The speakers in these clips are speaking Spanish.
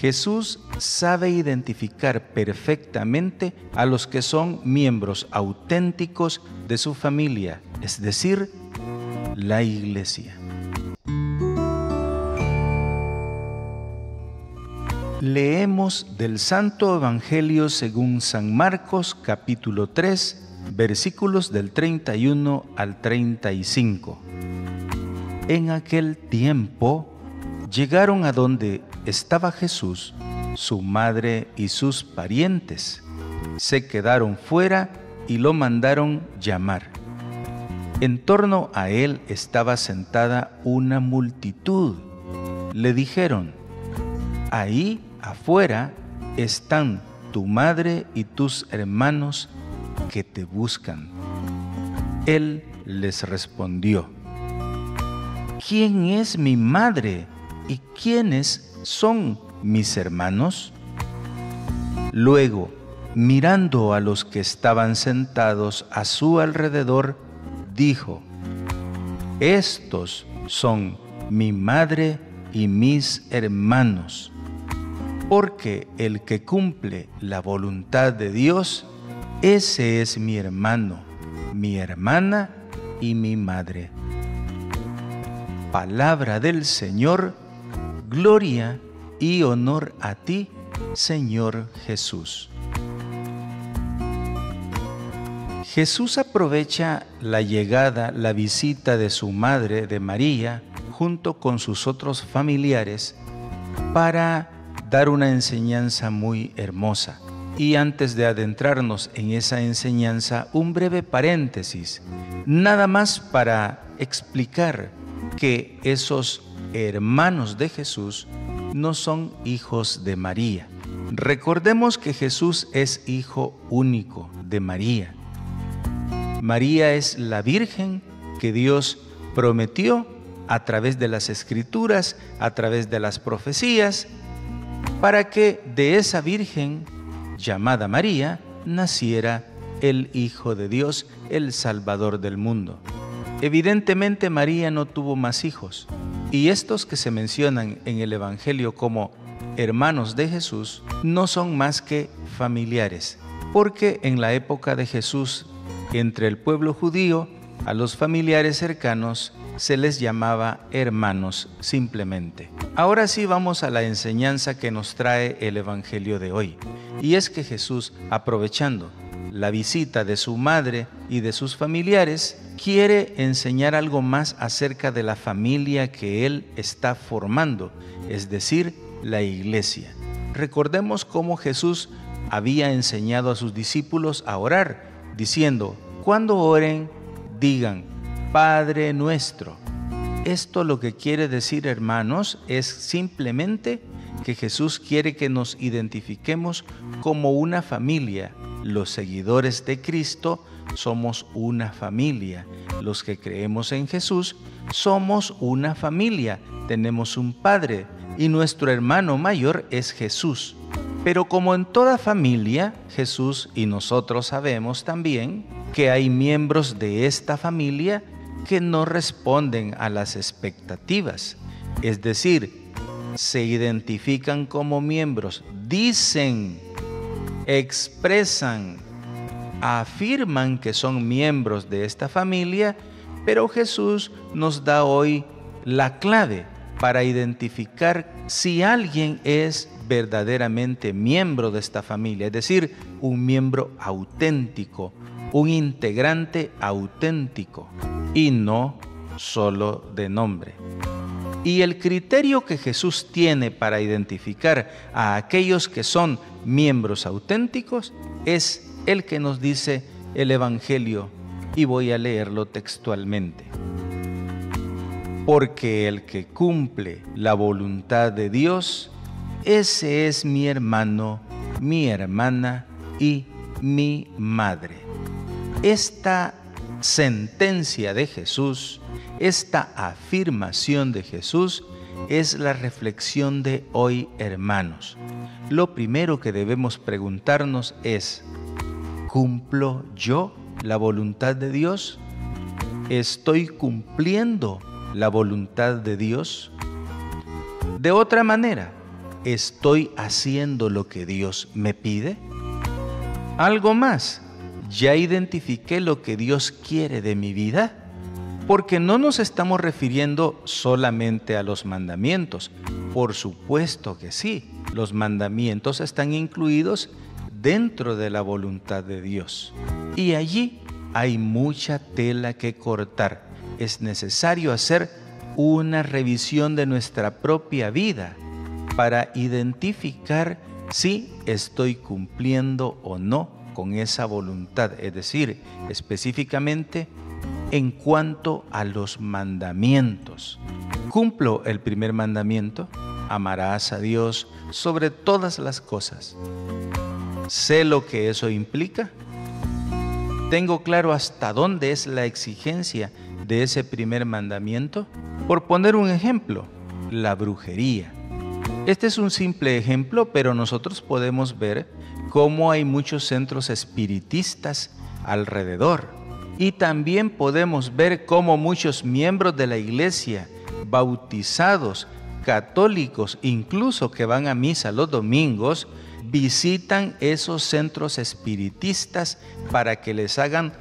Jesús sabe identificar perfectamente a los que son miembros auténticos de su familia, es decir, la Iglesia. Leemos del Santo Evangelio según San Marcos, capítulo 3, versículos del 31 al 35. En aquel tiempo llegaron a donde estaba Jesús, su madre y sus parientes. Se quedaron fuera y lo mandaron llamar. En torno a él estaba sentada una multitud. Le dijeron: ahí afuera están tu madre y tus hermanos que te buscan. Él les respondió: ¿quién es mi madre y quiénes son mis hermanos? Luego, mirando a los que estaban sentados a su alrededor, dijo: estos son mi madre y mis hermanos, porque el que cumple la voluntad de Dios, ese es mi hermano, mi hermana y mi madre. Palabra del Señor, gloria y honor a ti, Señor Jesús. Jesús aprovecha la llegada, la visita de su madre, de María, junto con sus otros familiares, para dar una enseñanza muy hermosa. Y antes de adentrarnos en esa enseñanza, un breve paréntesis, nada más para explicar que esos hermanos de Jesús no son hijos de María. Recordemos que Jesús es hijo único de María. María es la Virgen que Dios prometió a través de las Escrituras, a través de las profecías, para que de esa Virgen llamada María naciera el Hijo de Dios, el Salvador del mundo. Evidentemente María no tuvo más hijos, y estos que se mencionan en el Evangelio como hermanos de Jesús no son más que familiares, porque en la época de Jesús, entre el pueblo judío, a los familiares cercanos se les llamaba hermanos simplemente. Ahora sí vamos a la enseñanza que nos trae el Evangelio de hoy. Y es que Jesús, aprovechando la visita de su madre y de sus familiares, quiere enseñar algo más acerca de la familia que Él está formando, es decir, la Iglesia. Recordemos cómo Jesús había enseñado a sus discípulos a orar, diciendo: cuando oren, digan: Padre nuestro. Esto lo que quiere decir, hermanos, es simplemente que Jesús quiere que nos identifiquemos como una familia. Los seguidores de Cristo somos una familia. Los que creemos en Jesús somos una familia. Tenemos un Padre y nuestro hermano mayor es Jesús. Pero como en toda familia, Jesús y nosotros sabemos también que hay miembros de esta familia que no responden a las expectativas. Es decir, se identifican como miembros, dicen, expresan, afirman que son miembros de esta familia, pero Jesús nos da hoy la clave para identificar si alguien es verdaderamente miembro de esta familia, es decir, un miembro auténtico, un integrante auténtico y no solo de nombre. Y el criterio que Jesús tiene para identificar a aquellos que son miembros auténticos es el que nos dice el Evangelio, y voy a leerlo textualmente. Porque el que cumple la voluntad de Dios, ese es mi hermano, mi hermana y mi madre. Esta sentencia de Jesús, esta afirmación de Jesús, es la reflexión de hoy, hermanos. Lo primero que debemos preguntarnos es: ¿cumplo yo la voluntad de Dios? ¿Estoy cumpliendo la voluntad de Dios? De otra manera, ¿estoy haciendo lo que Dios me pide? Algo más, ¿ya identifiqué lo que Dios quiere de mi vida? Porque no nos estamos refiriendo solamente a los mandamientos. Por supuesto que sí, los mandamientos están incluidos dentro de la voluntad de Dios. Y allí hay mucha tela que cortar. Es necesario hacer una revisión de nuestra propia vida para identificar si estoy cumpliendo o no con esa voluntad. Es decir, específicamente en cuanto a los mandamientos. ¿Cumplo el primer mandamiento? Amarás a Dios sobre todas las cosas. ¿Sé lo que eso implica? ¿Tengo claro hasta dónde es la exigencia de ese primer mandamiento? Por poner un ejemplo, la brujería. Este es un simple ejemplo, pero nosotros podemos ver cómo hay muchos centros espiritistas alrededor. Y también podemos ver cómo muchos miembros de la iglesia, bautizados, católicos, incluso que van a misa los domingos, visitan esos centros espiritistas para que les hagan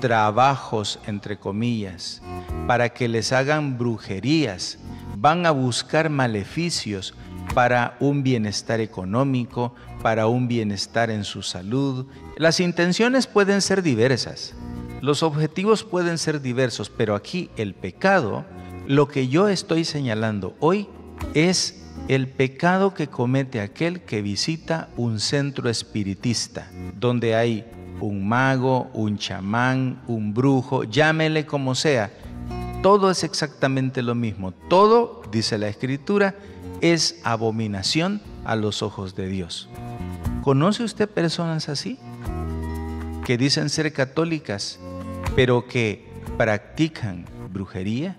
trabajos, entre comillas, para que les hagan brujerías. Van a buscar maleficios para un bienestar económico, para un bienestar en su salud. Las intenciones pueden ser diversas. Los objetivos pueden ser diversos, pero aquí el pecado, lo que yo estoy señalando hoy, es el pecado que comete aquel que visita un centro espiritista, donde hay un mago, un chamán, un brujo, llámele como sea. Todo es exactamente lo mismo. Todo, dice la Escritura, es abominación a los ojos de Dios. ¿Conoce usted personas así? Que dicen ser católicas, pero que practican brujería.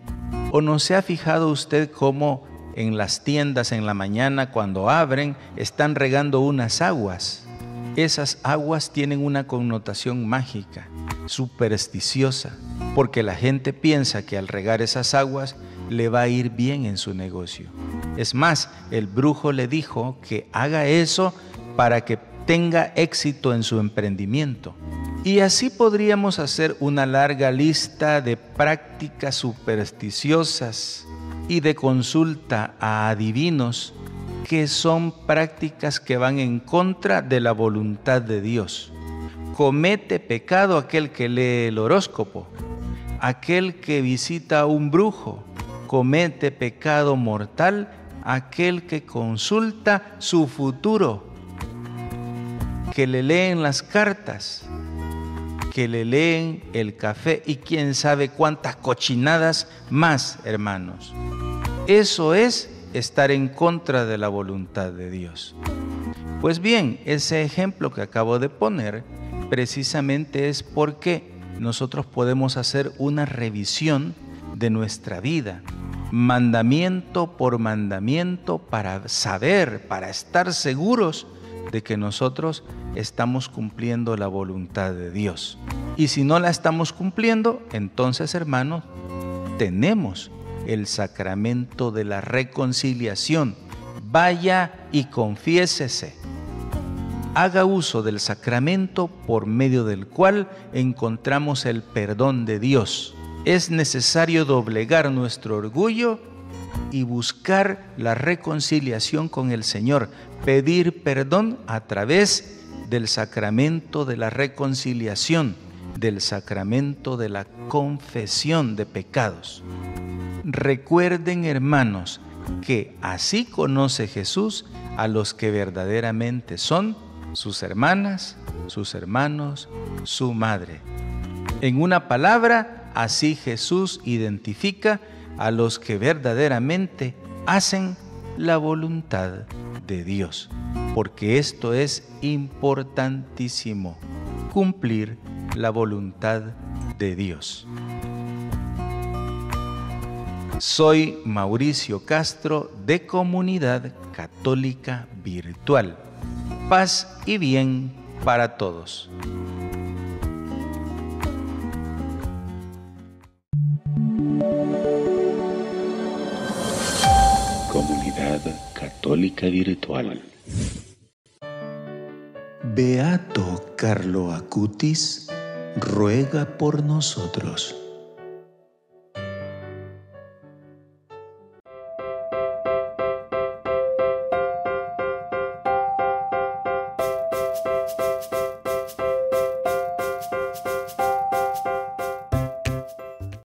¿O no se ha fijado usted cómo en las tiendas en la mañana cuando abren están regando unas aguas? Esas aguas tienen una connotación mágica, supersticiosa, porque la gente piensa que al regar esas aguas le va a ir bien en su negocio. Es más, el brujo le dijo que haga eso para que tenga éxito en su emprendimiento. Y así podríamos hacer una larga lista de prácticas supersticiosas y de consulta a adivinos que son prácticas que van en contra de la voluntad de Dios. Comete pecado aquel que lee el horóscopo, aquel que visita a un brujo. Comete pecado mortal aquel que consulta su futuro, que le leen las cartas, que le leen el café y quién sabe cuántas cochinadas más, hermanos. Eso es estar en contra de la voluntad de Dios. Pues bien, ese ejemplo que acabo de poner precisamente es porque nosotros podemos hacer una revisión de nuestra vida, mandamiento por mandamiento, para saber, para estar seguros de que nosotros estamos cumpliendo la voluntad de Dios. Y si no la estamos cumpliendo, entonces, hermanos, tenemos el sacramento de la reconciliación. Vaya y confiésese. Haga uso del sacramento por medio del cual encontramos el perdón de Dios. Es necesario doblegar nuestro orgullo y buscar la reconciliación con el Señor, pedir perdón a través del sacramento de la reconciliación, del sacramento de la confesión de pecados. Recuerden, hermanos, que así conoce Jesús a los que verdaderamente son sus hermanas, sus hermanos, su madre. En una palabra, así Jesús identifica a los que verdaderamente hacen la voluntad de Dios, porque esto es importantísimo, cumplir la voluntad de Dios. Soy Mauricio Castro de Comunidad Católica Virtual. Paz y bien para todos. Comunidad Católica. Católica Virtual. Beato Carlo Acutis ruega por nosotros.